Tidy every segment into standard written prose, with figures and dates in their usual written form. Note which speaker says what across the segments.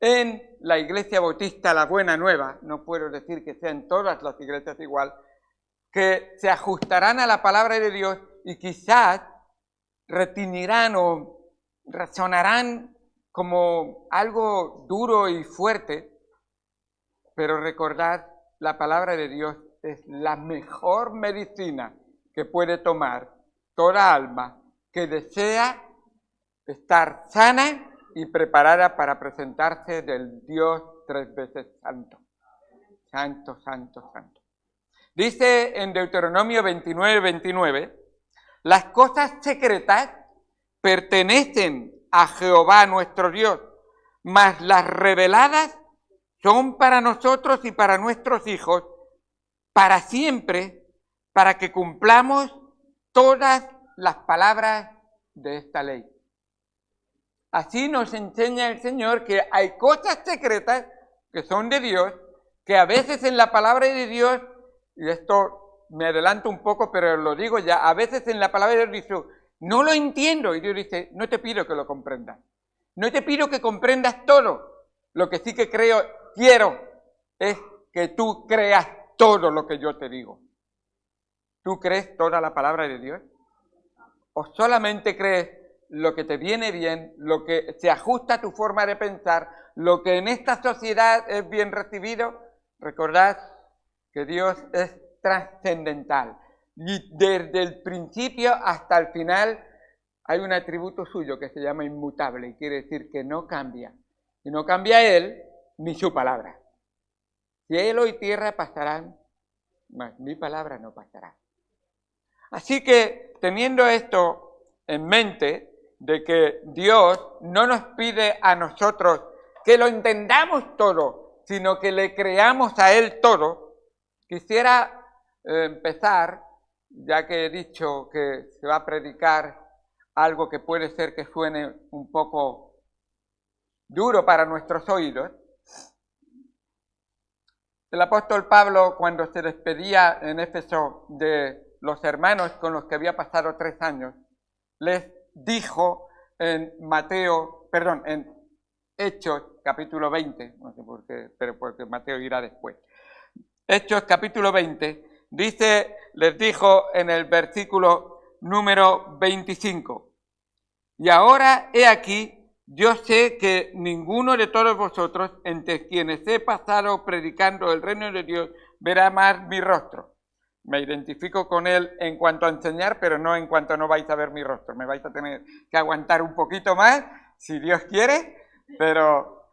Speaker 1: en la Iglesia Bautista La Buena Nueva, no puedo decir que sean todas las iglesias igual, que se ajustarán a la palabra de Dios y quizás retiñirán o razonarán como algo duro y fuerte, pero recordad, la palabra de Dios es la mejor medicina que puede tomar toda alma que desea estar sana y preparada para presentarse del Dios tres veces santo. Santo, santo, santo. Dice en Deuteronomio 29:29, las cosas secretas pertenecen a Jehová nuestro Dios, mas las reveladas son para nosotros y para nuestros hijos, para siempre, para que cumplamos todas las palabras de esta ley. Así nos enseña el Señor que hay cosas secretas que son de Dios, que a veces en la palabra de Dios, y esto me adelanto un poco, pero lo digo ya, a veces en la palabra de Dios dice, no lo entiendo, y Dios dice, no te pido que lo comprendas, no te pido que comprendas todo, lo que sí que quiero es que tú creas todo lo que yo te digo. ¿Tú crees toda la palabra de Dios? ¿O solamente crees lo que te viene bien, lo que se ajusta a tu forma de pensar, lo que en esta sociedad es bien recibido? Recordad que Dios es trascendental y desde el principio hasta el final hay un atributo suyo que se llama inmutable y quiere decir que no cambia. Y no cambia Él ni su palabra. Cielo y tierra pasarán, mas mi palabra no pasará. Así que teniendo esto en mente, de que Dios no nos pide a nosotros que lo entendamos todo, sino que le creamos a Él todo, quisiera empezar, ya que he dicho que se va a predicar algo que puede ser que suene un poco duro para nuestros oídos. El apóstol Pablo, cuando se despedía en Éfeso de los hermanos con los que había pasado 3 años, les dijo en en Hechos capítulo 20, no sé por qué, pero porque Mateo irá después. Hechos capítulo 20, les dijo en el versículo número 25, y ahora he aquí, yo sé que ninguno de todos vosotros, entre quienes he pasado predicando el reino de Dios, verá más mi rostro. Me identifico con él en cuanto a enseñar, pero no en cuanto a no vais a ver mi rostro. Me vais a tener que aguantar un poquito más, si Dios quiere, pero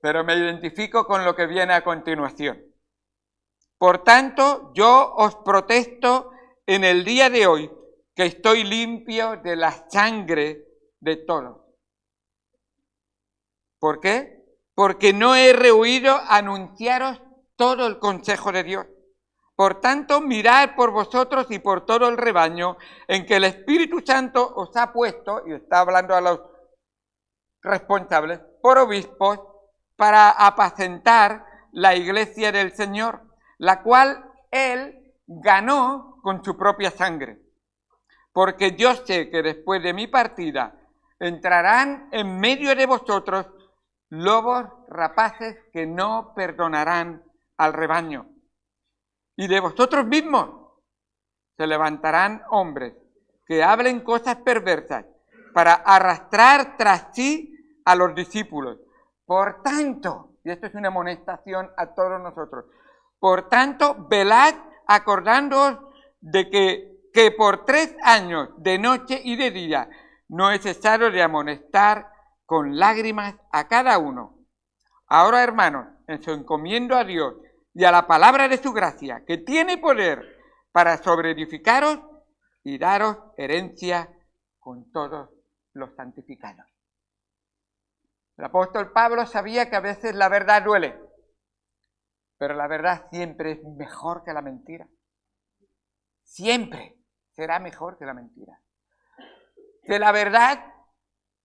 Speaker 1: me identifico con lo que viene a continuación. Por tanto, yo os protesto en el día de hoy que estoy limpio de la sangre de todos. ¿Por qué? Porque no he rehuido anunciaros todo el consejo de Dios. Por tanto, mirad por vosotros y por todo el rebaño en que el Espíritu Santo os ha puesto, y está hablando a los responsables, por obispos, para apacentar la iglesia del Señor, la cual Él ganó con su propia sangre. Porque yo sé que después de mi partida entrarán en medio de vosotros lobos rapaces que no perdonarán al rebaño. Y de vosotros mismos se levantarán hombres que hablen cosas perversas para arrastrar tras sí a los discípulos. Por tanto, y esto es una amonestación a todos nosotros, por tanto, velad acordándoos de que por 3 años, de noche y de día, no he cesado de amonestar con lágrimas a cada uno. Ahora, hermanos, os encomiendo a Dios y a la palabra de su gracia, que tiene poder para sobreedificaros y daros herencia con todos los santificados. El apóstol Pablo sabía que a veces la verdad duele, pero la verdad siempre es mejor que la mentira. Siempre será mejor que la mentira. Que la verdad,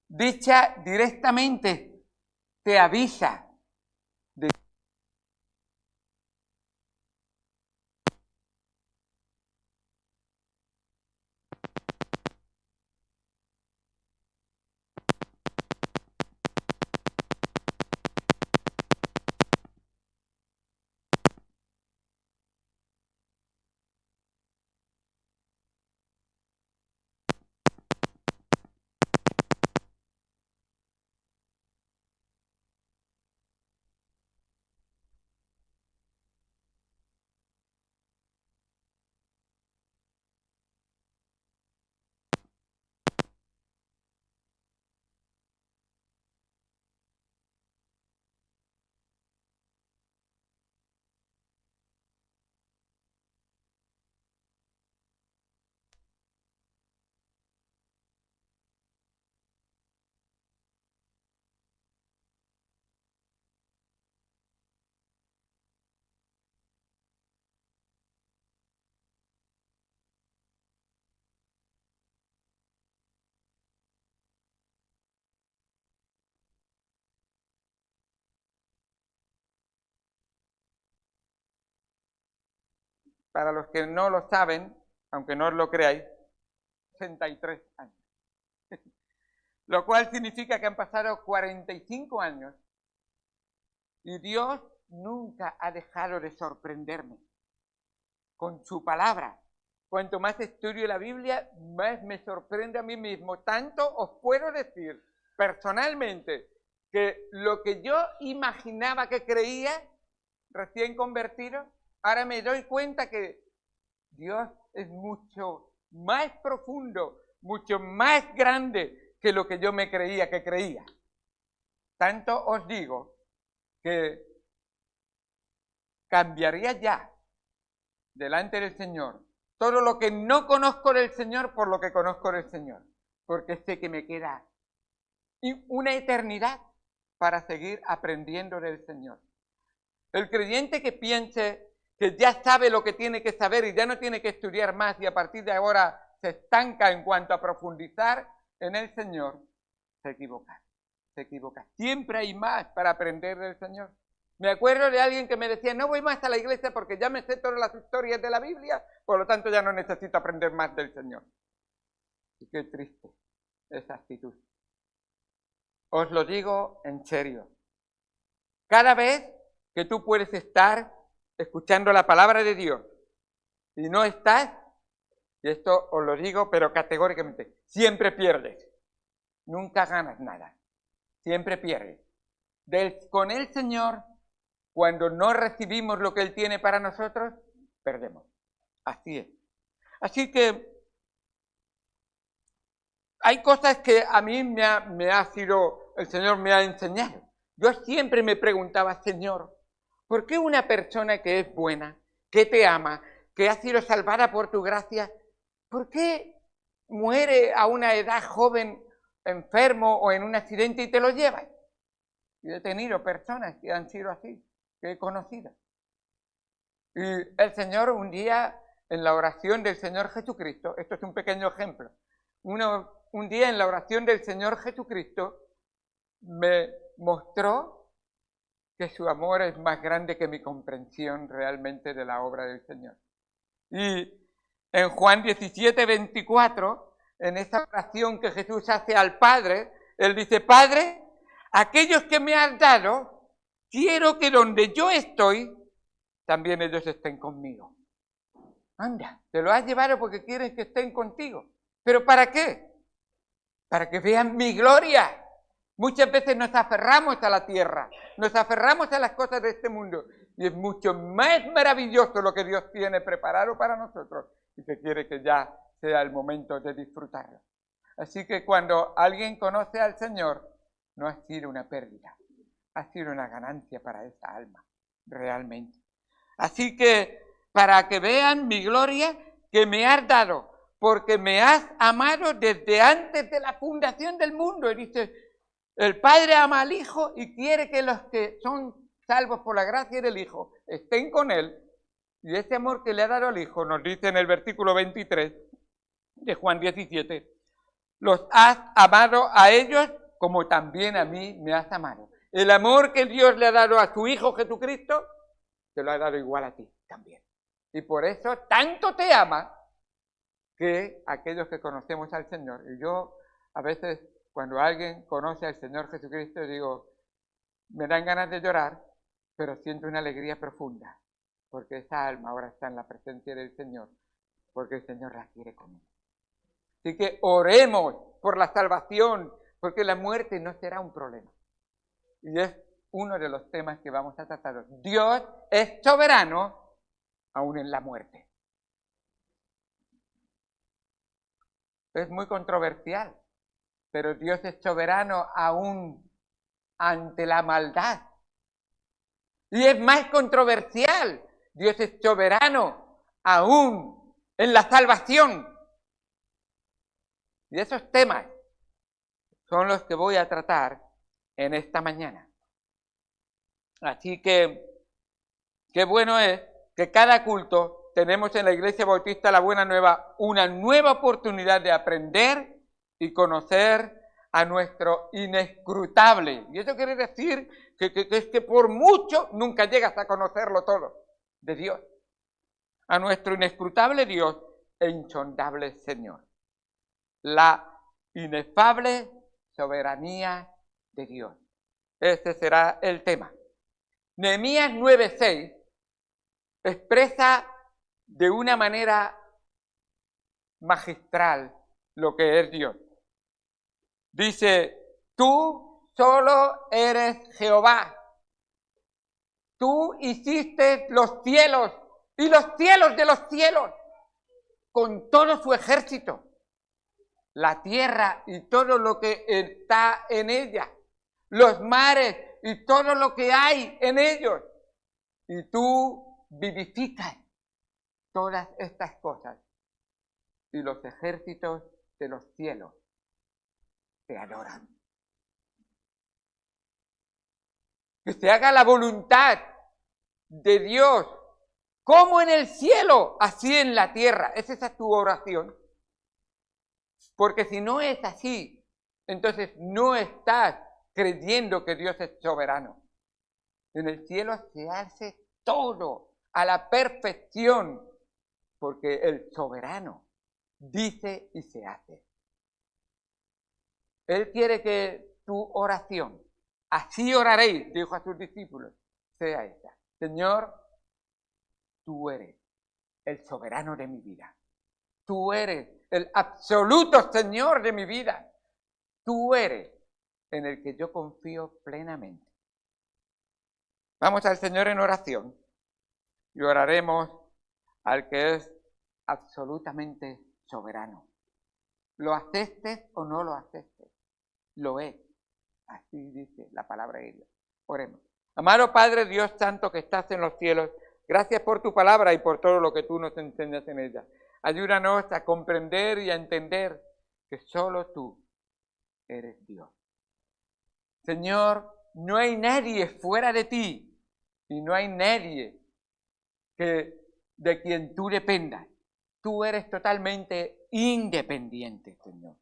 Speaker 1: dicha directamente, te avisa de para los que no lo saben, aunque no os lo creáis, 63 años. Lo cual significa que han pasado 45 años y Dios nunca ha dejado de sorprenderme con su palabra. Cuanto más estudio la Biblia, más me sorprende a mí mismo. Tanto os puedo decir personalmente que lo que yo imaginaba que creía, recién convertido, ahora me doy cuenta que Dios es mucho más profundo, mucho más grande que lo que yo me creía que creía. Tanto os digo que cambiaría ya delante del Señor todo lo que no conozco del Señor por lo que conozco del Señor, porque sé que me queda una eternidad para seguir aprendiendo del Señor. El creyente que piense que ya sabe lo que tiene que saber y ya no tiene que estudiar más y a partir de ahora se estanca en cuanto a profundizar en el Señor, se equivoca. Siempre hay más para aprender del Señor. Me acuerdo de alguien que me decía, no voy más a la iglesia porque ya me sé todas las historias de la Biblia, por lo tanto ya no necesito aprender más del Señor. Y qué triste esa actitud. Os lo digo en serio. Cada vez que tú puedes estar escuchando la palabra de Dios y no estás, y esto os lo digo pero categóricamente, siempre pierdes. Nunca ganas nada. Siempre pierdes. Con el Señor, cuando no recibimos lo que Él tiene para nosotros, perdemos. Así es. Así que hay cosas que a mí el Señor me ha enseñado. Yo siempre me preguntaba, Señor, ¿por qué una persona que es buena, que te ama, que ha sido salvada por tu gracia, por qué muere a una edad joven, enfermo o en un accidente y te lo llevas? Y he tenido personas que han sido así, que he conocido. Y el Señor un día, en la oración del Señor Jesucristo, esto es un pequeño ejemplo, un día en la oración del Señor Jesucristo me mostró que su amor es más grande que mi comprensión realmente de la obra del Señor. Y en Juan 17, 24, en esa oración que Jesús hace al Padre, Él dice, Padre, aquellos que me has dado, quiero que donde yo estoy, también ellos estén conmigo. Anda, te lo has llevado porque quieres que estén contigo. ¿Pero para qué? Para que vean mi gloria. Muchas veces nos aferramos a la tierra, nos aferramos a las cosas de este mundo y es mucho más maravilloso lo que Dios tiene preparado para nosotros y que quiere que ya sea el momento de disfrutarlo. Así que cuando alguien conoce al Señor, no ha sido una pérdida, ha sido una ganancia para esa alma, realmente. Así que para que vean mi gloria que me has dado, porque me has amado desde antes de la fundación del mundo. Y dice, el Padre ama al Hijo y quiere que los que son salvos por la gracia del Hijo estén con Él. Y ese amor que le ha dado al Hijo, nos dice en el versículo 23 de Juan 17, los has amado a ellos como también a mí me has amado. El amor que Dios le ha dado a su Hijo Jesucristo, te lo ha dado igual a ti también. Y por eso tanto te ama que aquellos que conocemos al Señor. Y yo a veces cuando alguien conoce al Señor Jesucristo digo, me dan ganas de llorar, pero siento una alegría profunda, porque esa alma ahora está en la presencia del Señor, porque el Señor la quiere conmigo. Así que oremos por la salvación, porque la muerte no será un problema. Y es uno de los temas que vamos a tratar. Dios es soberano aún en la muerte. Es muy controversial, pero Dios es soberano aún ante la maldad. Y es más controversial, Dios es soberano aún en la salvación. Y esos temas son los que voy a tratar en esta mañana. Así que, qué bueno es que cada culto tenemos en la Iglesia Bautista La Buena Nueva una nueva oportunidad de aprender y conocer a nuestro inescrutable. Y eso quiere decir que por mucho nunca llegas a conocerlo todo de Dios. a nuestro inescrutable Dios e insondable Señor. La inefable soberanía de Dios. Este será el tema. Nehemías 9:6 expresa de una manera magistral lo que es Dios. Dice, tú solo eres Jehová. Tú hiciste los cielos y los cielos de los cielos con todo su ejército, la tierra y todo lo que está en ella, los mares y todo lo que hay en ellos. Y tú vivificas todas estas cosas y los ejércitos de los cielos te adoran. Que se haga la voluntad de Dios, como en el cielo, así en la tierra. ¿Es esa tu oración? Porque si no es así, entonces no estás creyendo que Dios es soberano. En el cielo se hace todo a la perfección, porque el soberano dice y se hace. Él quiere que tu oración, así oraréis, dijo a sus discípulos, sea esta. Señor, tú eres el soberano de mi vida. Tú eres el absoluto Señor de mi vida. Tú eres en el que yo confío plenamente. Vamos al Señor en oración y oraremos al que es absolutamente soberano. Lo aceptes o no lo aceptes, lo es. Así dice la palabra de Dios. Oremos. Amado Padre Dios Santo que estás en los cielos, gracias por tu palabra y por todo lo que tú nos enseñas en ella. Ayúdanos a comprender y a entender que solo tú eres Dios. Señor, no hay nadie fuera de ti y no hay nadie de quien tú dependas. Tú eres totalmente independiente, Señor.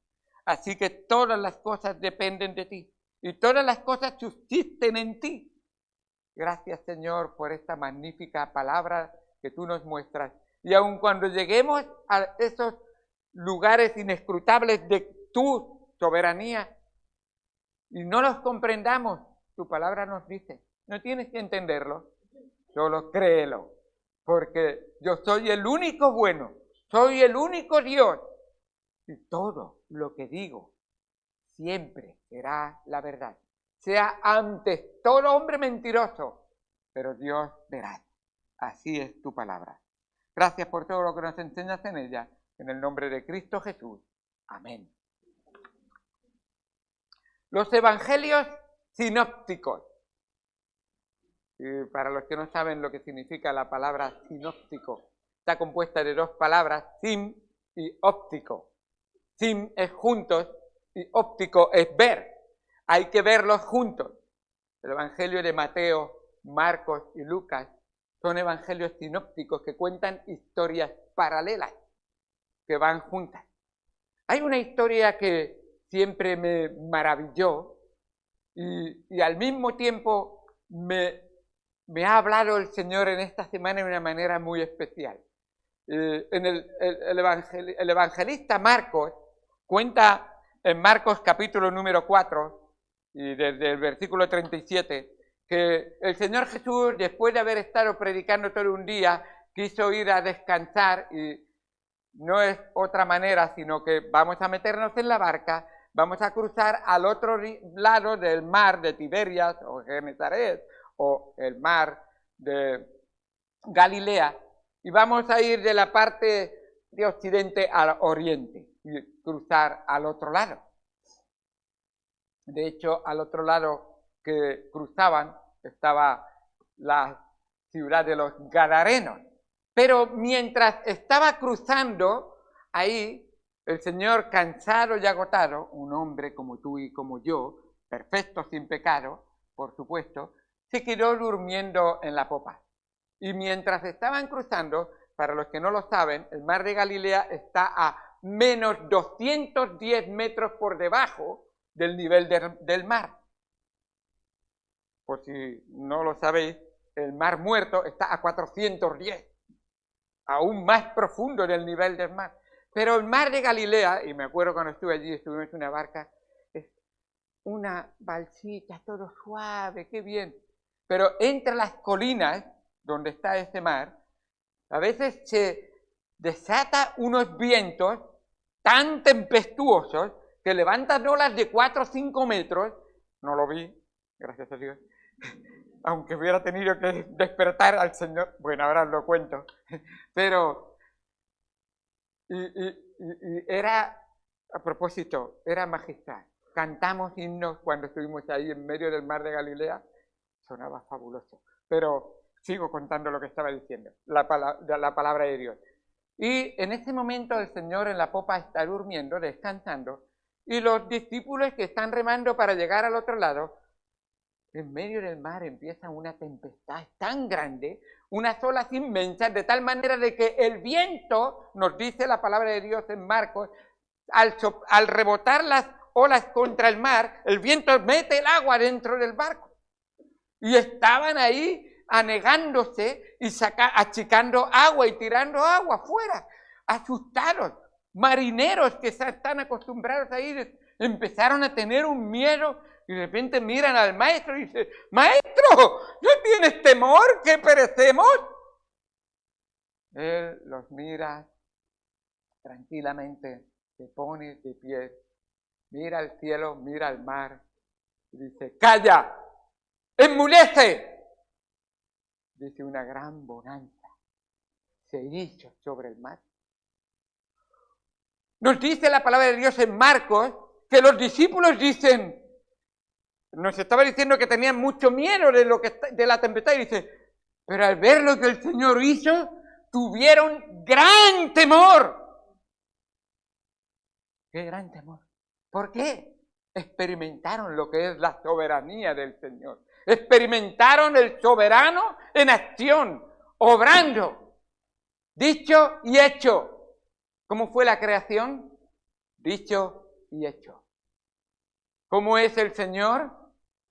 Speaker 1: Así que todas las cosas dependen de ti y todas las cosas subsisten en ti. Gracias, Señor, por esta magnífica palabra que tú nos muestras. Y aun cuando lleguemos a esos lugares inescrutables de tu soberanía y no los comprendamos, tu palabra nos dice, no tienes que entenderlo, solo créelo, porque yo soy el único bueno, soy el único Dios y todo lo que digo siempre será la verdad. Sea ante todo hombre mentiroso, pero Dios verá. Así es tu palabra. Gracias por todo lo que nos enseñas en ella. En el nombre de Cristo Jesús. Amén. Los evangelios sinópticos. Y para los que no saben lo que significa la palabra sinóptico, está compuesta de dos palabras, sim y óptico. Sim es juntos y óptico es ver. Hay que verlos juntos. El evangelio de Mateo, Marcos y Lucas son evangelios sinópticos que cuentan historias paralelas que van juntas. Hay una historia que siempre me maravilló y al mismo tiempo me ha hablado el Señor en esta semana de una manera muy especial. El evangelista Marcos cuenta en Marcos capítulo número 4 y desde el versículo 37 que el Señor Jesús, después de haber estado predicando todo un día, quiso ir a descansar y no es otra manera sino que vamos a meternos en la barca, vamos a cruzar al otro lado del mar de Tiberias o Genesaret o el mar de Galilea y vamos a ir de la parte de occidente al oriente y cruzar al otro lado. De hecho, al otro lado que cruzaban estaba la ciudad de los Gadarenos. Pero mientras estaba cruzando ahí, el Señor, cansado y agotado, un hombre como tú y como yo, perfecto, sin pecado, por supuesto, se quedó durmiendo en la popa. Y mientras estaban cruzando, para los que no lo saben, el mar de Galilea está a menos 210 metros por debajo del nivel del mar. Por si no lo sabéis, el mar Muerto está a 410. aún más profundo del nivel del mar. Pero el mar de Galilea, y me acuerdo cuando estuve allí, estuvimos en una barca, es una balsita, todo suave, qué bien. Pero entre las colinas, donde está ese mar, a veces se desata unos vientos tan tempestuosos que levantan olas de 4 o 5 metros. No lo vi, gracias a Dios. Aunque hubiera tenido que despertar al Señor. Bueno, ahora lo cuento. Pero, y era, a propósito, era magistral. Cantamos himnos cuando estuvimos ahí en medio del mar de Galilea. Sonaba fabuloso. Pero sigo contando lo que estaba diciendo, la palabra de Dios. Y en ese momento el Señor en la popa está durmiendo, descansando, y los discípulos que están remando para llegar al otro lado, en medio del mar empieza una tempestad tan grande, unas olas inmensas, de tal manera de que el viento, nos dice la palabra de Dios en Marcos, al rebotar las olas contra el mar, el viento mete el agua dentro del barco. Y estaban ahí anegándose y achicando agua y tirando agua afuera, asustados. Marineros que están acostumbrados a ir empezaron a tener un miedo y de repente miran al maestro y dicen: ¡Maestro! ¿No tienes temor que perecemos? Él los mira tranquilamente, se pone de pie, mira al cielo, mira al mar y dice: ¡Calla! ¡Enmudece! Dice: una gran bonanza se hizo sobre el mar. Nos dice la palabra de Dios en Marcos que los discípulos dicen, nos estaba diciendo que tenían mucho miedo de la tempestad, y dice: pero al ver lo que el Señor hizo, tuvieron gran temor. ¡Qué gran temor! ¿Por qué? Experimentaron lo que es la soberanía del Señor. Experimentaron el soberano en acción, obrando, dicho y hecho. ¿Cómo fue la creación? Dicho y hecho. ¿Cómo es el Señor?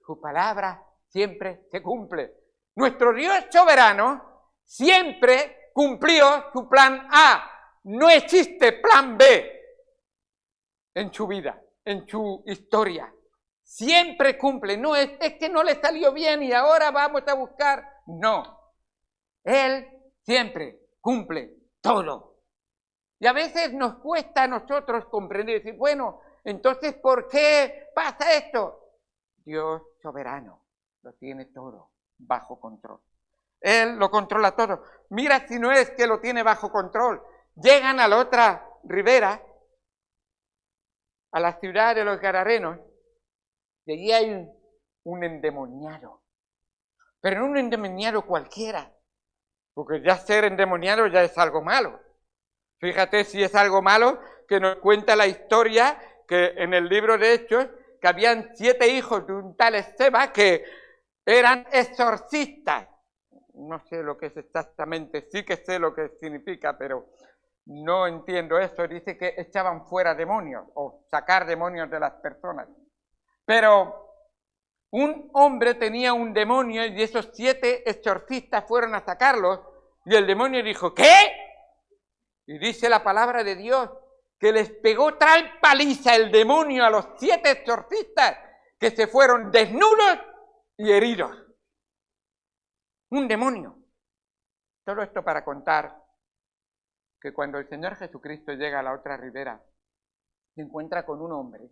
Speaker 1: Su palabra siempre se cumple. Nuestro Dios soberano siempre cumplió su plan A. No existe plan B en su vida, en su historia. Siempre cumple. No es que no le salió bien y ahora vamos a buscar. No. Él siempre cumple todo. Y a veces nos cuesta a nosotros comprender y decir: bueno, entonces, ¿por qué pasa esto? Dios soberano lo tiene todo bajo control. Él lo controla todo. Mira si no es que lo tiene bajo control. Llegan a la otra ribera, a la ciudad de los Gadarenos, y allí hay un endemoniado. Pero no un endemoniado cualquiera, porque ya ser endemoniado ya es algo malo. Fíjate si es algo malo, que nos cuenta la historia que en el libro de Hechos, que habían 7 hijos de un tal Esceva que eran exorcistas. No sé lo que es exactamente, sí que sé lo que significa, pero no entiendo eso. Dice que echaban fuera demonios o sacar demonios de las personas. Pero un hombre tenía un demonio y esos 7 exorcistas fueron a sacarlos y el demonio dijo: ¿qué? Y dice la palabra de Dios que les pegó tal paliza el demonio a los 7 exorcistas que se fueron desnudos y heridos. Un demonio. Todo esto para contar que cuando el Señor Jesucristo llega a la otra ribera, se encuentra con un hombre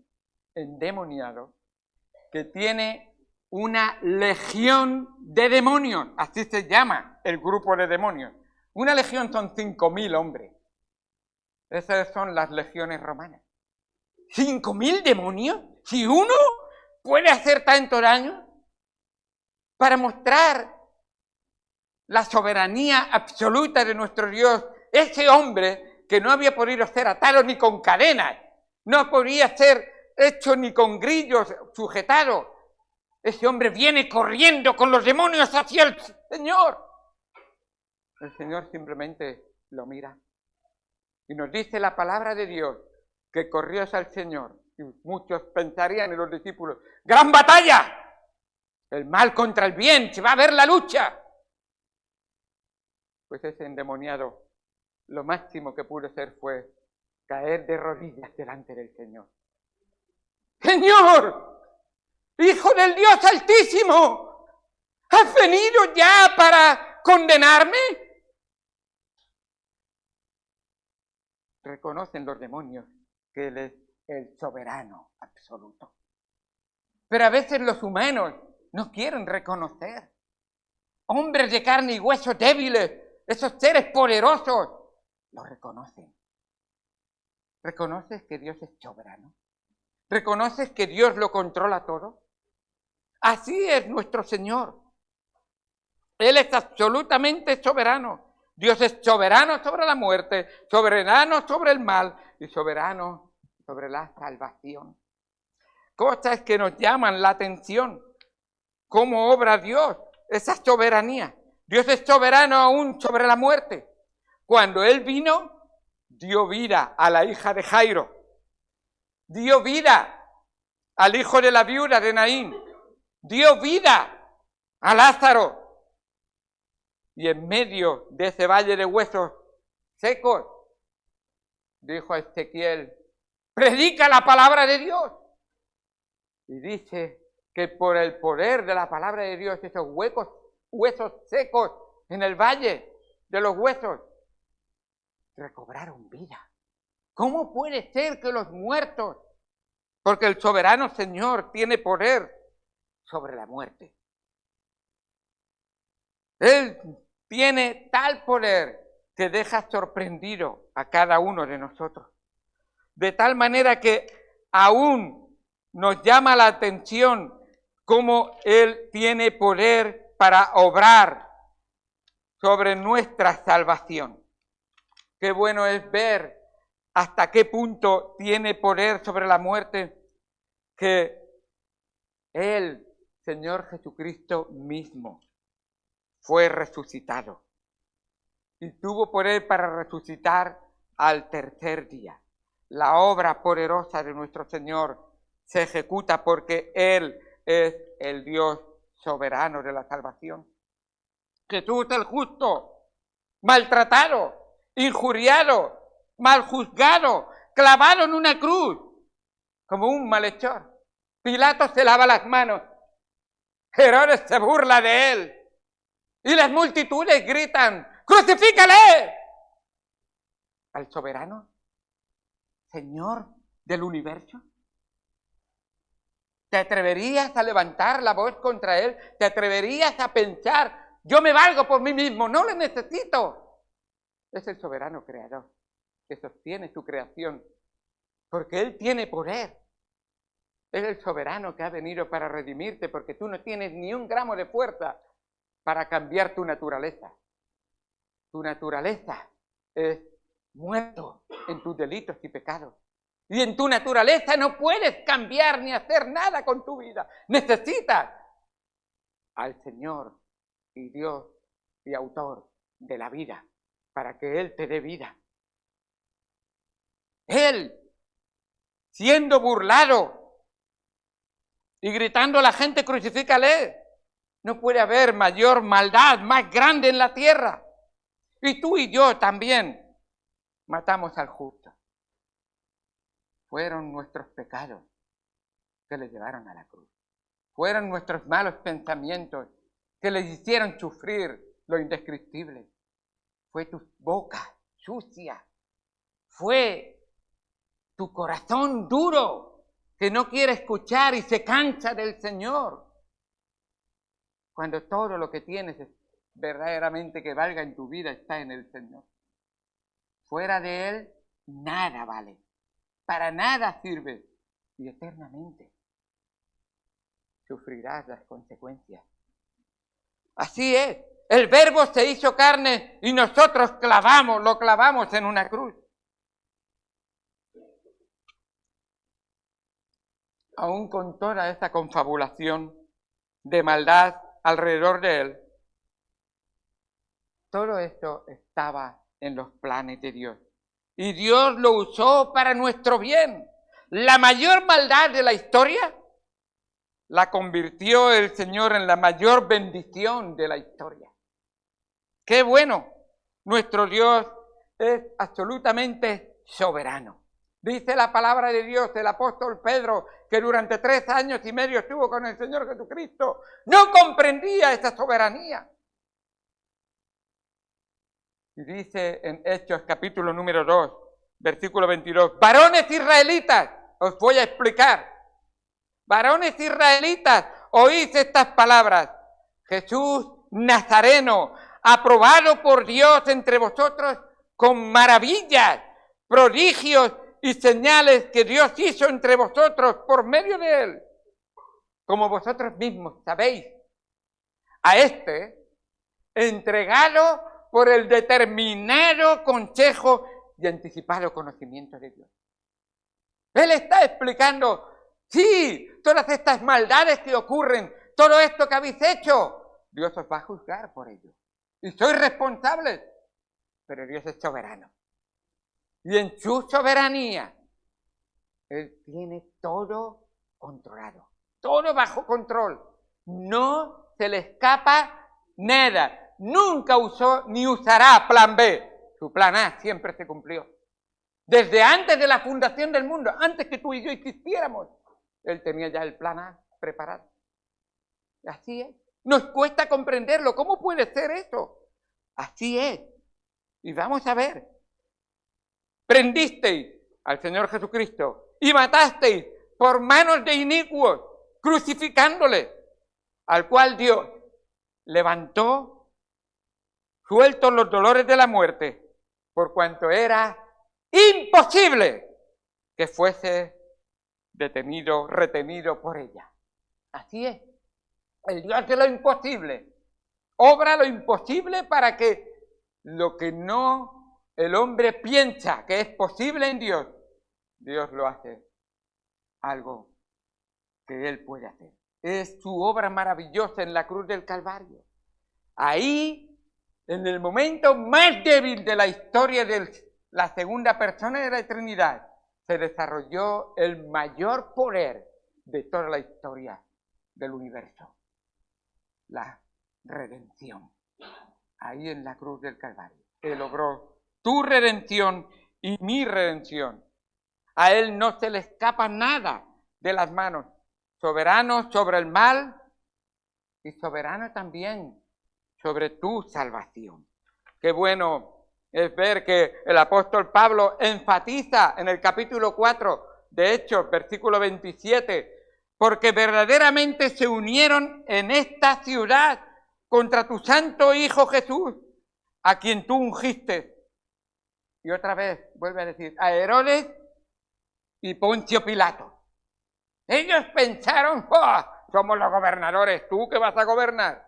Speaker 1: endemoniado que tiene una legión de demonios. Así se llama el grupo de demonios. Una legión son 5.000 hombres. Esas son las legiones romanas. ¿5.000 demonios? Si uno puede hacer tanto daño, para mostrar la soberanía absoluta de nuestro Dios, ese hombre que no había podido ser atado ni con cadenas, no podía ser hecho ni con grillos sujetado, ese hombre viene corriendo con los demonios hacia el Señor. El Señor simplemente lo mira. Y nos dice la palabra de Dios que corrió hacia el Señor. Y muchos pensarían en los discípulos: ¡gran batalla! El mal contra el bien, se va a ver la lucha. Pues ese endemoniado lo máximo que pudo hacer fue caer de rodillas delante del Señor. Señor, Hijo del Dios Altísimo, ¿has venido ya para condenarme? Reconocen los demonios que Él es el soberano absoluto. Pero a veces los humanos no quieren reconocer. Hombres de carne y hueso débiles, esos seres poderosos, lo reconocen. ¿Reconoces que Dios es soberano? ¿Reconoces que Dios lo controla todo? Así es nuestro Señor. Él es absolutamente soberano. Dios es soberano sobre la muerte, soberano sobre el mal y soberano sobre la salvación. Cosas que nos llaman la atención. ¿Cómo obra Dios esa soberanía? Dios es soberano aún sobre la muerte. Cuando Él vino, dio vida a la hija de Jairo. Dio vida al hijo de la viuda de Naín. Dio vida a Lázaro. Y en medio de ese valle de huesos secos, dijo a Ezequiel, predica la palabra de Dios. Y dice que por el poder de la palabra de Dios, esos huesos secos en el valle de los huesos, recobraron vida. ¿Cómo puede ser que los muertos, porque el soberano Señor tiene poder sobre la muerte? Él tiene tal poder que deja sorprendido a cada uno de nosotros. De tal manera que aún nos llama la atención cómo Él tiene poder para obrar sobre nuestra salvación. Qué bueno es ver hasta qué punto tiene poder sobre la muerte que Él, Señor Jesucristo mismo, fue resucitado y tuvo poder para resucitar al tercer día. La obra poderosa de nuestro Señor se ejecuta porque Él es el Dios soberano de la salvación. Jesús el justo, maltratado, injuriado, mal juzgado, clavado en una cruz, como un malhechor. Pilato se lava las manos, Herodes se burla de él, y las multitudes gritan, ¡crucifícale! Al soberano, Señor del universo. ¿Te atreverías a levantar la voz contra Él? ¿Te atreverías a pensar, yo me valgo por mí mismo, no le necesito? Es el soberano creador que sostiene su creación, porque Él tiene poder. Es el soberano que ha venido para redimirte, porque tú no tienes ni un gramo de fuerza para cambiar tu naturaleza. Tu naturaleza es muerto en tus delitos y pecados. Y en tu naturaleza no puedes cambiar ni hacer nada con tu vida. Necesitas al Señor y Dios y autor de la vida para que Él te dé vida. Él, siendo burlado y gritando a la gente, crucifícale. No puede haber mayor maldad, más grande en la tierra. Y tú y yo también matamos al justo. Fueron nuestros pecados que le llevaron a la cruz. Fueron nuestros malos pensamientos que le hicieron sufrir lo indescriptible. Fue tu boca sucia. Fue tu corazón duro que no quiere escuchar y se cansa del Señor. Cuando todo lo que tienes es verdaderamente que valga en tu vida está en el Señor. Fuera de Él, nada vale. Para nada sirve. Y eternamente sufrirás las consecuencias. Así es. El Verbo se hizo carne y nosotros lo clavamos en una cruz. Aún con toda esa confabulación de maldad alrededor de Él, todo esto estaba en los planes de Dios. Y Dios lo usó para nuestro bien. La mayor maldad de la historia la convirtió el Señor en la mayor bendición de la historia. ¡Qué bueno! Nuestro Dios es absolutamente soberano. Dice la palabra de Dios, el apóstol Pedro, que durante 3 años y medio estuvo con el Señor Jesucristo, no comprendía esa soberanía. Y dice en Hechos capítulo número 2, versículo 22, varones israelitas, os voy a explicar. Varones israelitas, oíd estas palabras. Jesús Nazareno, aprobado por Dios entre vosotros con maravillas, prodigios y señales que Dios hizo entre vosotros por medio de él, como vosotros mismos sabéis. A este, entregado por el determinado consejo y anticipado conocimiento de Dios. Él está explicando, sí, todas estas maldades que ocurren, todo esto que habéis hecho, Dios os va a juzgar por ello. Y sois responsables, pero Dios es soberano. Y en su soberanía, Él tiene todo controlado, todo bajo control. No se le escapa nada. Nunca usó ni usará plan B. Su plan A siempre se cumplió. Desde antes de la fundación del mundo, antes que tú y yo existiéramos, Él tenía ya el plan A preparado. Así es. Nos cuesta comprenderlo. ¿Cómo puede ser eso? Así es. Y vamos a ver. Prendisteis al Señor Jesucristo y matasteis por manos de inicuos, crucificándole, al cual Dios levantó, sueltos los dolores de la muerte, por cuanto era imposible que fuese detenido, retenido por ella. Así es. El Dios de lo imposible obra lo imposible para que lo que no el hombre piensa que es posible en Dios, Dios lo hace algo que Él puede hacer. Es su obra maravillosa en la cruz del Calvario. Ahí, en el momento más débil de la historia de la segunda persona de la Trinidad, se desarrolló el mayor poder de toda la historia del universo. La redención. Ahí en la cruz del Calvario. Él logró tu redención y mi redención. A Él no se le escapa nada de las manos. Soberano sobre el mal y soberano también sobre tu salvación. Qué bueno es ver que el apóstol Pablo enfatiza en el capítulo 4 de Hechos, versículo 27, porque verdaderamente se unieron en esta ciudad contra tu santo Hijo Jesús, a quien tú ungiste. Y otra vez vuelve a decir, a Herodes y Poncio Pilato. Ellos pensaron, ¡oh! Somos los gobernadores, ¿tú qué vas a gobernar?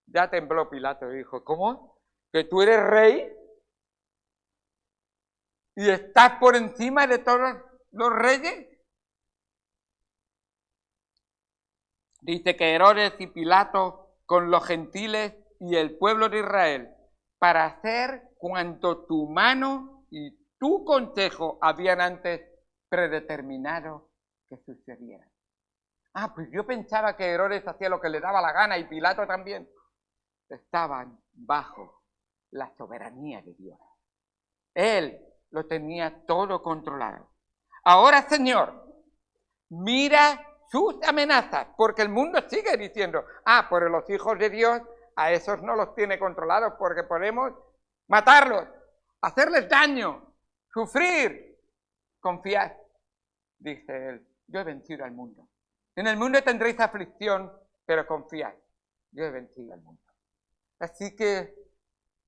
Speaker 1: Ya tembló Pilato y dijo, ¿cómo? ¿Que tú eres rey? ¿Y estás por encima de todos los reyes? Dice que Herodes y Pilato con los gentiles y el pueblo de Israel para hacer cuanto tu mano y tu consejo habían antes predeterminado que sucediera. Ah, pues yo pensaba que Herodes hacía lo que le daba la gana y Pilato también. Estaban bajo la soberanía de Dios. Él lo tenía todo controlado. Ahora, Señor, mira sus amenazas, porque el mundo sigue diciendo, pero los hijos de Dios, a esos no los tiene controlados porque podemos matarlos, hacerles daño, sufrir. Confiad, dice Él, yo he vencido al mundo. En el mundo tendréis aflicción, pero confiad, yo he vencido al mundo. Así que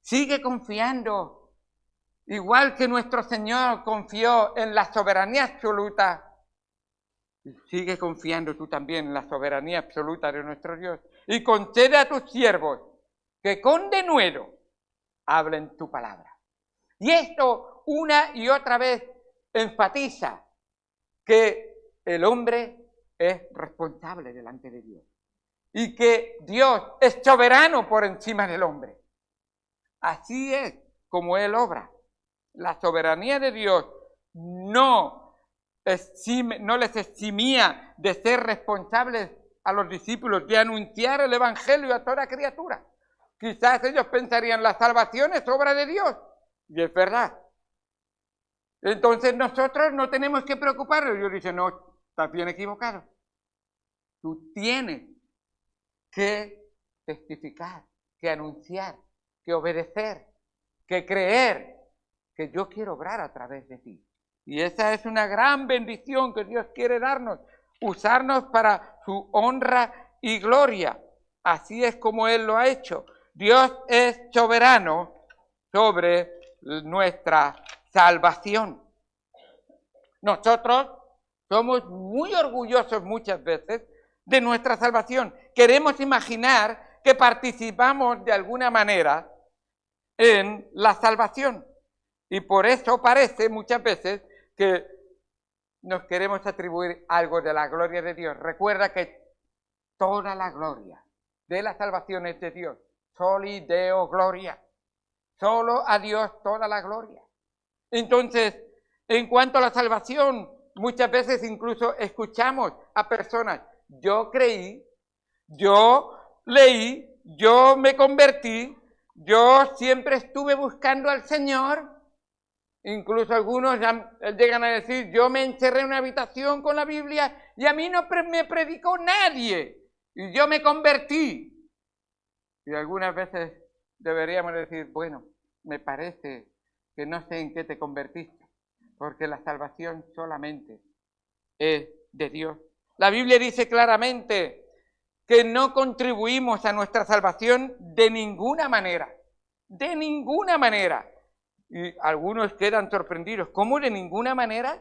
Speaker 1: sigue confiando, igual que nuestro Señor confió en la soberanía absoluta. Sigue confiando tú también en la soberanía absoluta de nuestro Dios. Y concede a tus siervos que con denuedo hablen tu palabra. Y esto una y otra vez enfatiza que el hombre es responsable delante de Dios. Y que Dios es soberano por encima del hombre. Así es como Él obra. La soberanía de Dios no les eximía de ser responsables a los discípulos, de anunciar el Evangelio a toda criatura. Quizás ellos pensarían, la salvación es obra de Dios. Y es verdad. Entonces nosotros no tenemos que preocuparnos. Dios dice, no, estás bien equivocado. Tú tienes que testificar, que anunciar, que obedecer, que creer que yo quiero obrar a través de ti. Y esa es una gran bendición que Dios quiere darnos, usarnos para su honra y gloria. Así es como Él lo ha hecho. Dios es soberano sobre nuestra salvación. Nosotros somos muy orgullosos muchas veces de nuestra salvación. Queremos imaginar que participamos de alguna manera en la salvación. Y por eso parece muchas veces que nos queremos atribuir algo de la gloria de Dios. Recuerda que toda la gloria de la salvación es de Dios. Soli Deo gloria. Solo a Dios toda la gloria. Entonces, en cuanto a la salvación, muchas veces incluso escuchamos a personas, yo creí, yo leí, yo me convertí, yo siempre estuve buscando al Señor. Incluso algunos llegan a decir, yo me encerré en una habitación con la Biblia y a mí no me predicó nadie y yo me convertí. Y algunas veces deberíamos decir, bueno, me parece que no sé en qué te convertiste, porque la salvación solamente es de Dios. La Biblia dice claramente que no contribuimos a nuestra salvación de ninguna manera, de ninguna manera. Y algunos quedan sorprendidos. ¿Cómo de ninguna manera?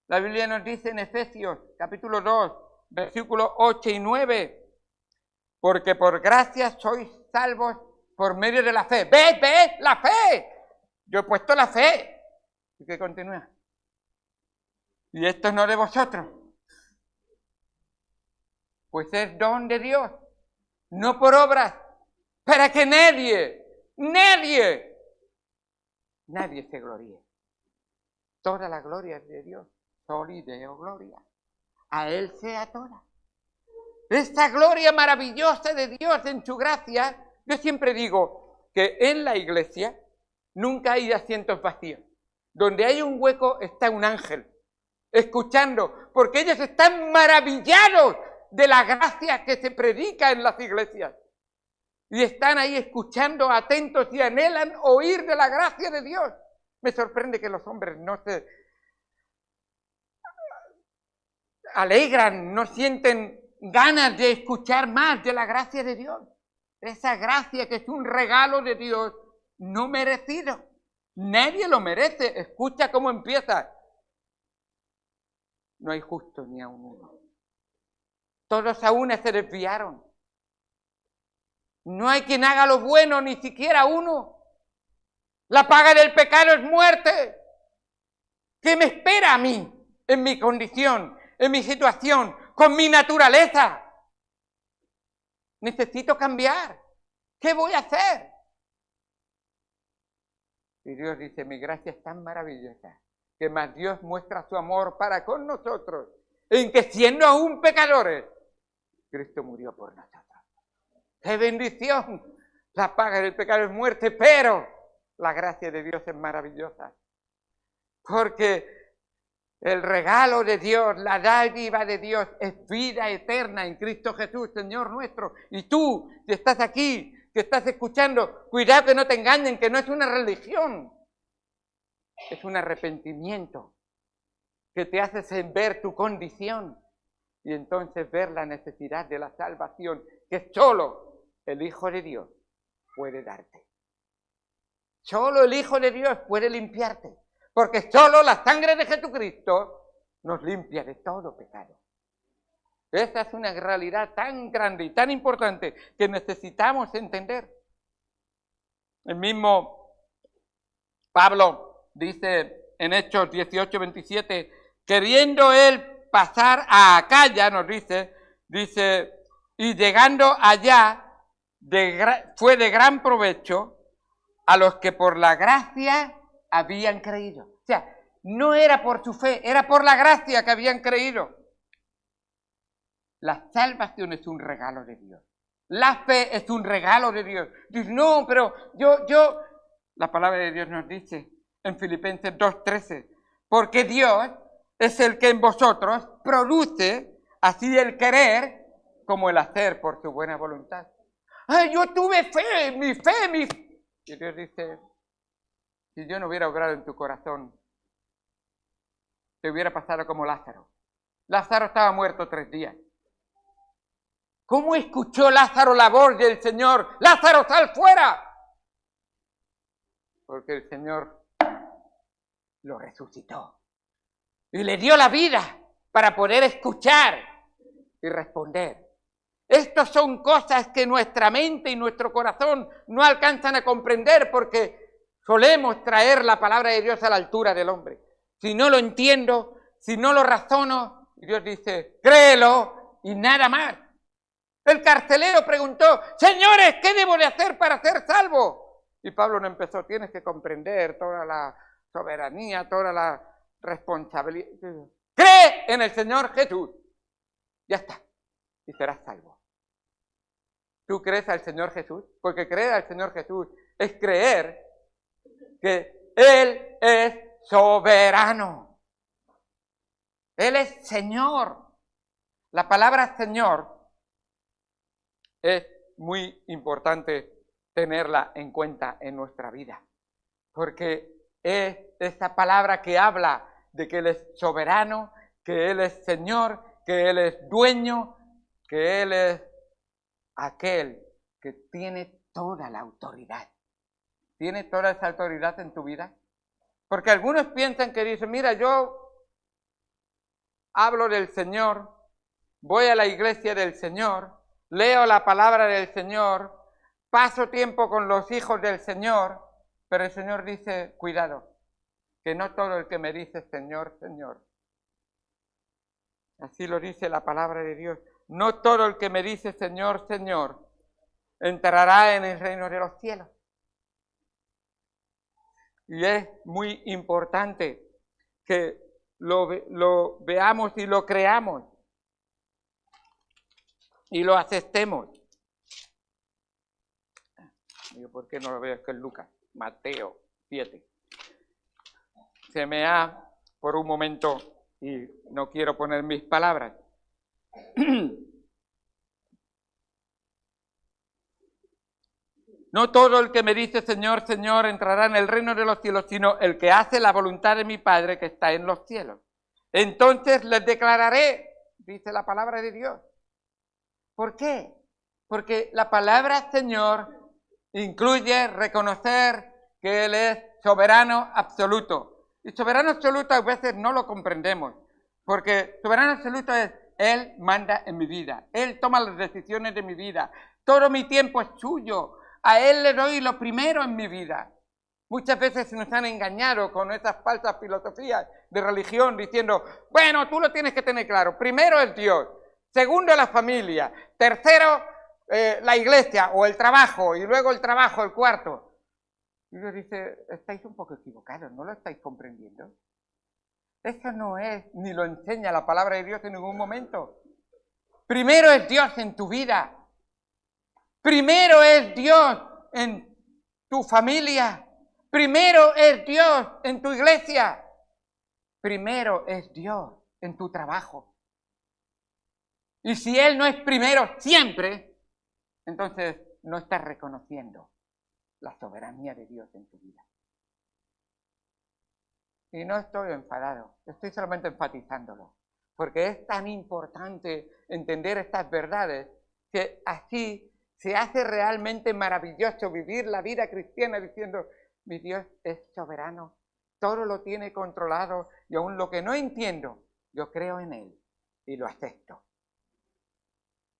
Speaker 1: La Biblia nos dice en Efesios capítulo 2, versículos 8 y 9, porque por gracia sois salvos por medio de la fe. ¿Ves? La fe. Yo he puesto la fe. ¿Y qué continúa? Y esto no de vosotros, pues es don de Dios, no por obras, para que nadie se gloríe. Toda la gloria es de Dios, Soli Deo gloria. A Él sea toda. Esta gloria maravillosa de Dios en su gracia, yo siempre digo que en la iglesia nunca hay asientos vacíos. Donde hay un hueco está un ángel, escuchando, porque ellos están maravillados de la gracia que se predica en las iglesias. Y están ahí escuchando, atentos y anhelan oír de la gracia de Dios. Me sorprende que los hombres no se alegran, no sienten ganas de escuchar más de la gracia de Dios. Esa gracia que es un regalo de Dios no merecido. Nadie lo merece. Escucha cómo empieza. No hay justo ni aun uno. Todos a una se desviaron. No hay quien haga lo bueno, ni siquiera uno. La paga del pecado es muerte. ¿Qué me espera a mí en mi condición, en mi situación, con mi naturaleza? Necesito cambiar. ¿Qué voy a hacer? Y Dios dice, mi gracia es tan maravillosa, que más Dios muestra su amor para con nosotros, en que siendo aún pecadores, Cristo murió por nosotros. ¡Qué bendición! La paga del pecado es muerte, pero la gracia de Dios es maravillosa. Porque el regalo de Dios, la dádiva de Dios es vida eterna en Cristo Jesús, Señor nuestro. Y tú, si estás aquí, que estás escuchando, cuidado que no te engañen, que no es una religión. Es un arrepentimiento que te hace ver tu condición y entonces ver la necesidad de la salvación que solo el Hijo de Dios puede darte. Solo el Hijo de Dios puede limpiarte, porque solo la sangre de Jesucristo nos limpia de todo pecado. Esa es una realidad tan grande y tan importante que necesitamos entender. El mismo Pablo dice en Hechos 18:27, queriendo él pasar a Acaya, nos dice, y llegando allá, fue de gran provecho a los que por la gracia habían creído. O sea, no era por su fe, era por la gracia que habían creído. La salvación es un regalo de Dios. La fe es un regalo de Dios. Dices, no, pero yo La palabra de Dios nos dice en Filipenses 2:13, porque Dios es el que en vosotros produce así el querer como el hacer por su buena voluntad. ¡Ay, yo tuve fe! Y Dios dice, si yo no hubiera obrado en tu corazón, te hubiera pasado como Lázaro. Lázaro estaba muerto 3 días. ¿Cómo escuchó Lázaro la voz del Señor? ¡Lázaro, sal fuera! Porque el Señor lo resucitó y le dio la vida para poder escuchar y responder. Estas son cosas que nuestra mente y nuestro corazón no alcanzan a comprender porque solemos traer la palabra de Dios a la altura del hombre. Si no lo entiendo, si no lo razono, Dios dice, créelo y nada más. El carcelero preguntó, señores, ¿qué debo de hacer para ser salvo? Y Pablo no empezó, tienes que comprender toda la soberanía, toda la responsabilidad. Cree en el Señor Jesús. Ya está. Y serás salvo. ¿Tú crees al Señor Jesús? Porque creer al Señor Jesús es creer que Él es soberano. Él es Señor. La palabra Señor es muy importante tenerla en cuenta en nuestra vida. Porque es esa palabra que habla de que Él es soberano, que Él es Señor, que Él es dueño, que Él es aquel que tiene toda la autoridad. ¿Tiene toda esa autoridad en tu vida? Porque algunos piensan que dicen, mira, yo hablo del Señor, voy a la iglesia del Señor, leo la palabra del Señor, paso tiempo con los hijos del Señor, pero el Señor dice, cuidado, que no todo el que me dice Señor, Señor. Así lo dice la palabra de Dios. No todo el que me dice Señor, Señor, entrará en el reino de los cielos. Y es muy importante que lo veamos y lo creamos y lo aceptemos. ¿Por qué no lo veo? Es que es Lucas, Mateo 7. Se me ha por un momento y no quiero poner mis palabras. No todo el que me dice Señor, Señor entrará en el reino de los cielos, sino el que hace la voluntad de mi Padre que está en los cielos. Entonces les declararé, dice la palabra de Dios. ¿Por qué? Porque la palabra Señor incluye reconocer que Él es soberano absoluto. Y soberano absoluto a veces no lo comprendemos, porque soberano absoluto es Él manda en mi vida, Él toma las decisiones de mi vida, todo mi tiempo es suyo, a Él le doy lo primero en mi vida. Muchas veces nos han engañado con esas falsas filosofías de religión diciendo, bueno, tú lo tienes que tener claro, primero es Dios, segundo la familia, tercero la iglesia o el trabajo, y luego el trabajo, el cuarto. Y Dios dice, estáis un poco equivocados, ¿no lo estáis comprendiendo? Eso no es, ni lo enseña la palabra de Dios en ningún momento. Primero es Dios en tu vida. Primero es Dios en tu familia. Primero es Dios en tu iglesia. Primero es Dios en tu trabajo. Y si Él no es primero siempre, entonces no estás reconociendo la soberanía de Dios en tu vida. Y no estoy enfadado, estoy solamente enfatizándolo, porque es tan importante entender estas verdades que así se hace realmente maravilloso vivir la vida cristiana diciendo, mi Dios es soberano, todo lo tiene controlado y aun lo que no entiendo, yo creo en Él y lo acepto.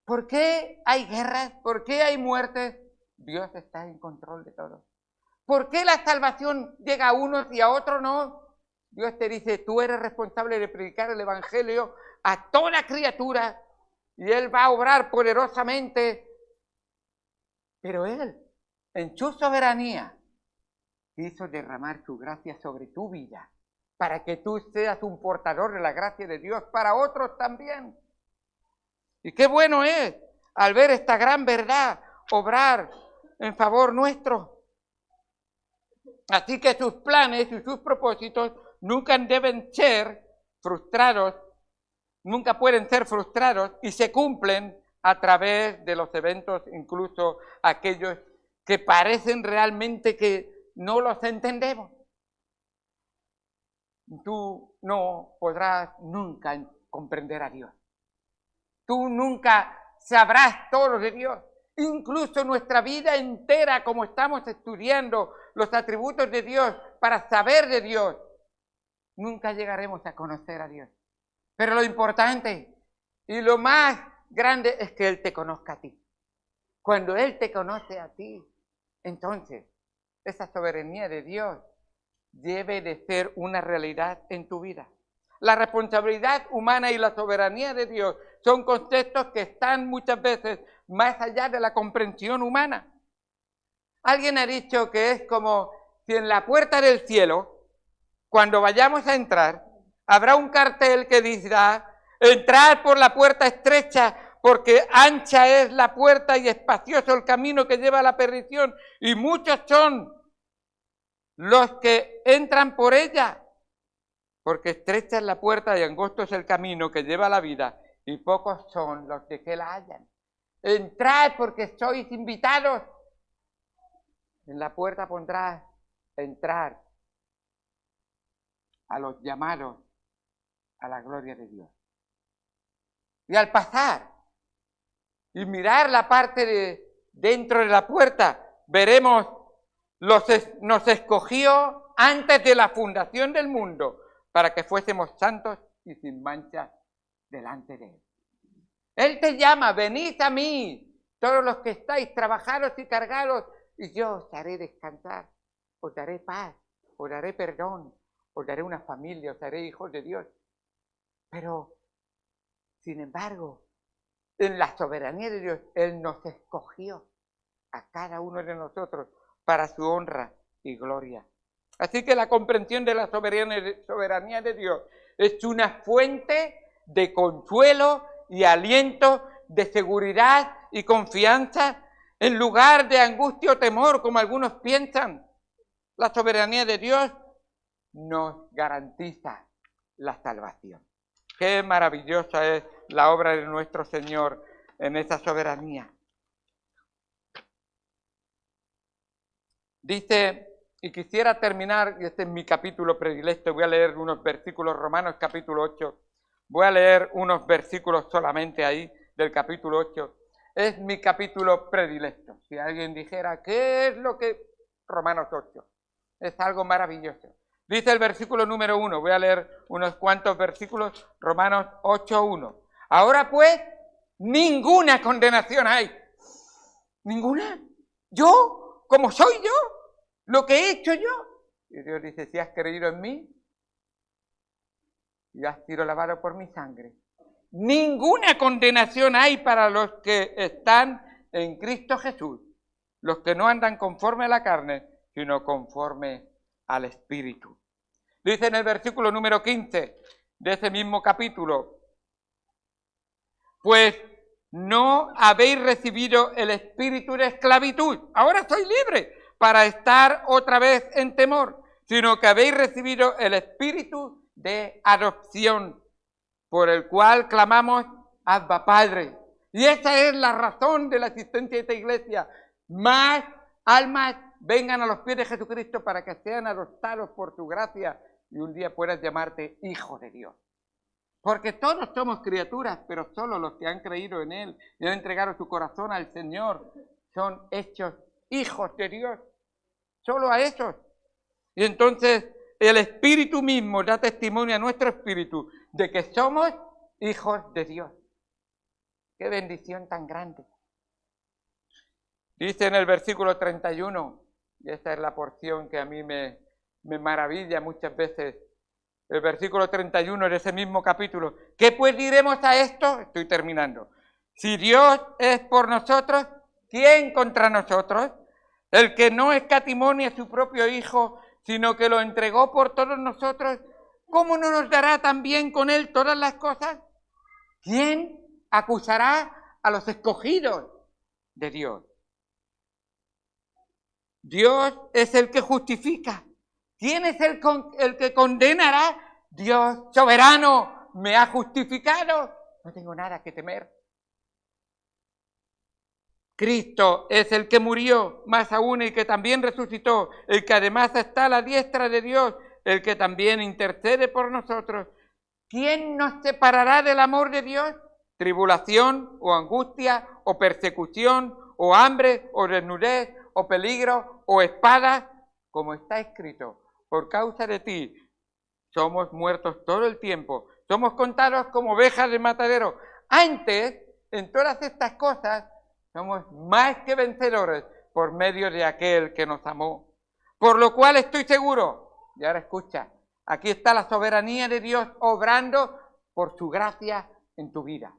Speaker 1: ¿Por qué hay guerras? ¿Por qué hay muertes? Dios está en control de todo. ¿Por qué la salvación llega a unos y a otros no? Dios te dice, tú eres responsable de predicar el evangelio a toda criatura y Él va a obrar poderosamente. Pero Él, en su soberanía, quiso derramar su gracia sobre tu vida para que tú seas un portador de la gracia de Dios para otros también. Y qué bueno es al ver esta gran verdad obrar en favor nuestro. Así que sus planes y sus propósitos nunca deben ser frustrados, nunca pueden ser frustrados y se cumplen a través de los eventos, incluso aquellos que parecen realmente que no los entendemos. Tú no podrás nunca comprender a Dios. Tú nunca sabrás todo de Dios. Incluso nuestra vida entera, como estamos estudiando los atributos de Dios para saber de Dios, nunca llegaremos a conocer a Dios. Pero lo importante y lo más grande es que Él te conozca a ti. Cuando Él te conoce a ti, entonces esa soberanía de Dios debe de ser una realidad en tu vida. La responsabilidad humana y la soberanía de Dios son conceptos que están muchas veces más allá de la comprensión humana. Alguien ha dicho que es como si en la puerta del cielo, cuando vayamos a entrar, habrá un cartel que dirá: entrad por la puerta estrecha, porque ancha es la puerta y espacioso el camino que lleva a la perdición, y muchos son los que entran por ella, porque estrecha es la puerta y angosto es el camino que lleva a la vida, y pocos son los que la hallan. Entrad porque sois invitados. En la puerta pondrás entrar a los llamados a la gloria de Dios. Y al pasar y mirar la parte de dentro de la puerta, veremos nos escogió antes de la fundación del mundo para que fuésemos santos y sin mancha delante de Él. Él te llama: venid a mí, todos los que estáis trabajados y cargados, y yo os haré descansar, os daré paz, os daré perdón, os daré una familia, os haré hijos de Dios. Pero, sin embargo, en la soberanía de Dios, Él nos escogió a cada uno de nosotros para su honra y gloria. Así que la comprensión de la soberanía de Dios es una fuente de consuelo y aliento, de seguridad y confianza, en lugar de angustia o temor, como algunos piensan. La soberanía de Dios nos garantiza la salvación. Qué maravillosa es la obra de nuestro Señor en esa soberanía. Dice, y quisiera terminar, y este es mi capítulo predilecto, voy a leer unos versículos, Romanos capítulo 8, voy a leer unos versículos solamente ahí del capítulo 8. Es mi capítulo predilecto. Si alguien dijera, ¿qué es lo que...? Romanos 8. Es algo maravilloso. Dice el versículo número 1, voy a leer unos cuantos versículos, Romanos 8:1. Ahora pues, ninguna condenación hay. ¿Ninguna? ¿Yo? ¿Cómo soy yo? ¿Lo que he hecho yo? Y Dios dice, si has creído en mí y has sido lavado por mi sangre, ninguna condenación hay para los que están en Cristo Jesús, los que no andan conforme a la carne, sino conforme al Espíritu. Dice en el versículo número 15 de ese mismo capítulo, pues no habéis recibido el espíritu de esclavitud, ahora soy libre para estar otra vez en temor, sino que habéis recibido el espíritu de adopción, por el cual clamamos, Abba Padre. Y esa es la razón de la existencia de esta iglesia. Más almas vengan a los pies de Jesucristo para que sean adoptados por su gracia y un día puedas llamarte hijo de Dios. Porque todos somos criaturas, pero solo los que han creído en Él y han entregado su corazón al Señor son hechos hijos de Dios. Solo a esos. Y entonces el Espíritu mismo da testimonio a nuestro espíritu de que somos hijos de Dios. ¡Qué bendición tan grande! Dice en el versículo 31, y esta es la porción que a mí me maravilla muchas veces, el versículo 31 de ese mismo capítulo. ¿Qué pues diremos a esto? Estoy terminando. Si Dios es por nosotros, ¿quién contra nosotros? El que no escatimó ni a su propio Hijo, sino que lo entregó por todos nosotros, ¿cómo no nos dará también con Él todas las cosas? ¿Quién acusará a los escogidos de Dios? Dios es el que justifica. ¿Quién es el que condenará? Dios soberano me ha justificado. No tengo nada que temer. Cristo es el que murió, más aún el que también resucitó, el que además está a la diestra de Dios, el que también intercede por nosotros. ¿Quién nos separará del amor de Dios? ¿Tribulación o angustia o persecución o hambre o desnudez o peligro o espada? Como está escrito, por causa de ti somos muertos todo el tiempo, somos contados como ovejas de matadero. Antes, en todas estas cosas, somos más que vencedores por medio de aquel que nos amó. Por lo cual estoy seguro, y ahora escucha, aquí está la soberanía de Dios obrando por su gracia en tu vida.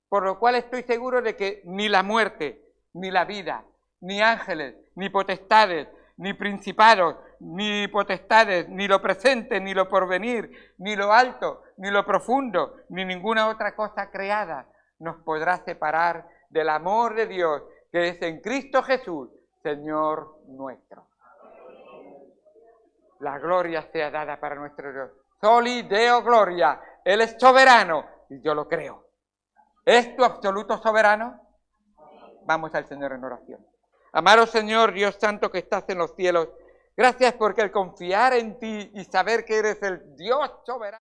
Speaker 1: Por lo cual estoy seguro de que ni la muerte, ni la vida, ni ángeles, ni potestades, ni principados, ni potestades, ni lo presente, ni lo porvenir, ni lo alto, ni lo profundo, ni ninguna otra cosa creada nos podrá separar del amor de Dios que es en Cristo Jesús, Señor nuestro. La gloria sea dada para nuestro Dios. Soli Deo Gloria. Él es soberano y yo lo creo. ¿Es tu absoluto soberano? Vamos al Señor en oración. Amado Señor, Dios Santo que estás en los cielos, gracias porque al confiar en ti y saber que eres el Dios soberano,